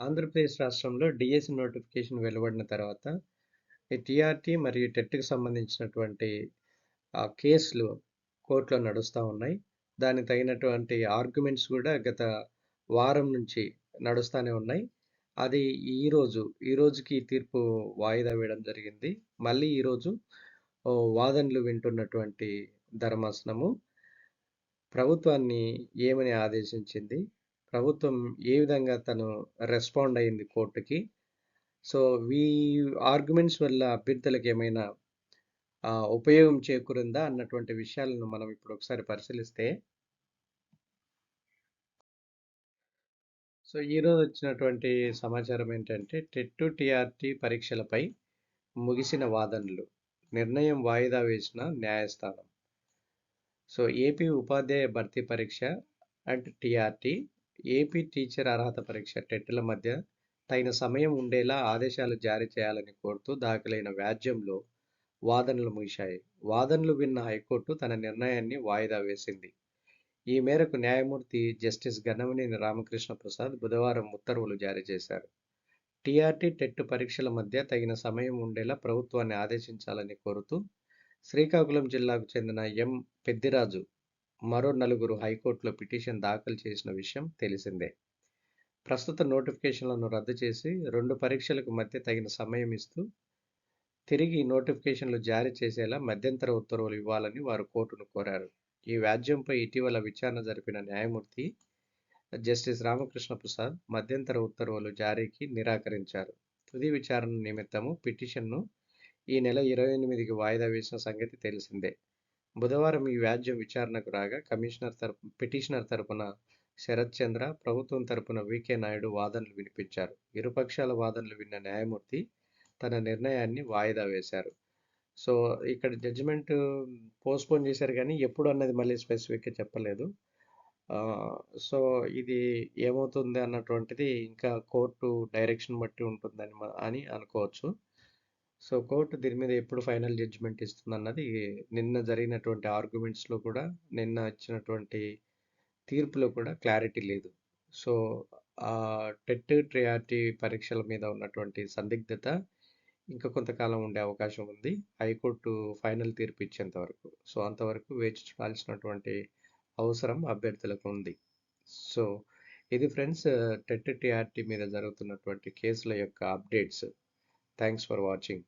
ఆంధ్రప్రదేశ్ రాష్ట్రంలో DSC notification వెలువడిన తర్వాత ఈ టీఆర్టీ మరియు టెట్కి సంబంధించినటువంటి కేసులు కోర్టులో నడుస్తూ ఉన్నాయి. దానికి తగినటువంటి ఆర్గ్యుమెంట్స్ కూడా గత వారం నుంచి నడుస్తూనే ఉన్నాయి. అది ఈ రోజుకి తీర్పు వాయిదా వేయడం జరిగింది. మళ్ళీ ఈరోజు వాదనలు వింటున్నటువంటి ధర్మాసనము ప్రభుత్వాన్ని ఏమని ఆదేశించింది, ప్రభుత్వం ఏ విధంగా తను రెస్పాండ్ అయింది కోర్టుకి. సో ఈ ఆర్గ్యుమెంట్స్ వల్ల అభ్యర్థులకు ఏమైనా ఉపయోగం చేకూరిందా అన్నటువంటి విషయాలను మనం ఇప్పుడు ఒకసారి పరిశీలిస్తే, సో ఈరోజు వచ్చినటువంటి సమాచారం ఏంటంటే టెట్ టీఆర్టీ పరీక్షలపై ముగిసిన వాదనలు, నిర్ణయం వాయిదా వేసిన న్యాయస్థానం. సో ఏపీ ఉపాధ్యాయ భర్తీ పరీక్ష అండ్ టీఆర్టీ, ఏపీ టీచర్ అర్హత పరీక్ష టెట్ల మధ్య తగిన సమయం ఉండేలా ఆదేశాలు జారీ చేయాలని కోరుతూ దాఖలైన వ్యాజ్యంలో వాదనలు ముగిశాయి. వాదనలు విన్న హైకోర్టు తన నిర్ణయాన్ని వాయిదా వేసింది. ఈ మేరకు న్యాయమూర్తి జస్టిస్ గన్నమనేని రామకృష్ణ ప్రసాద్ బుధవారం ఉత్తర్వులు జారీ చేశారు. టీఆర్టీ టెట్ పరీక్షల మధ్య తగిన సమయం ఉండేలా ప్రభుత్వాన్ని ఆదేశించాలని కోరుతూ శ్రీకాకుళం జిల్లాకు చెందిన ఎం పెద్దిరాజు మరో నలుగురు హైకోర్టులో పిటిషన్ దాఖలు చేసిన విషయం తెలిసిందే. ప్రస్తుత నోటిఫికేషన్లను రద్దు చేసి 2 పరీక్షలకు మధ్య తగిన సమయం ఇస్తూ తిరిగి నోటిఫికేషన్లు జారీ చేసేలా మధ్యంతర ఉత్తర్వులు ఇవ్వాలని వారు కోర్టును కోరారు. ఈ వ్యాజ్యంపై ఇటీవల విచారణ జరిపిన న్యాయమూర్తి జస్టిస్ రామకృష్ణ ప్రసాద్ మధ్యంతర ఉత్తర్వులు జారీకి నిరాకరించారు. తుది విచారణ నిమిత్తము పిటిషన్ను ఈ నెల 28కి వాయిదా వేసిన సంగతి తెలిసిందే. బుధవారం ఈ వ్యాజ్యం విచారణకు రాగా పిటిషనర్ తరపున శరత్ చంద్ర, ప్రభుత్వం తరపున వికే నాయుడు వాదనలు వినిపించారు. ఇరుపక్షాల వాదనలు విన్న న్యాయమూర్తి తన నిర్ణయాన్ని వాయిదా వేశారు. సో ఇక్కడ జడ్జిమెంట్ పోస్ట్పోన్ చేశారు, కానీ ఎప్పుడు అన్నది మళ్ళీ స్పెసిఫిక్గా చెప్పలేదు. సో ఇది ఏమవుతుంది అన్నటువంటిది ఇంకా కోర్టు డైరెక్షన్ బట్టి ఉంటుందని అని అనుకోవచ్చు. సో కోర్టు దీని మీద ఎప్పుడు ఫైనల్ జడ్జిమెంట్ ఇస్తుంది అన్నది నిన్న జరిగినటువంటి ఆర్గ్యుమెంట్స్లో కూడా, నిన్న ఇచ్చినటువంటి తీర్పులో కూడా క్లారిటీ లేదు. సో టెట్ టీఆర్టీ పరీక్షల మీద ఉన్నటువంటి సందిగ్ధత ఇంకా కొంతకాలం ఉండే అవకాశం ఉంది, హైకోర్టు ఫైనల్ తీర్పు ఇచ్చేంత వరకు. సో అంతవరకు వేచి చూడాల్సినటువంటి అవసరం అభ్యర్థులకు ఉంది. సో ఇది ఫ్రెండ్స్, టెట్ టీఆర్టీ మీద జరుగుతున్నటువంటి కేసుల యొక్క అప్డేట్స్. Thanks for watching.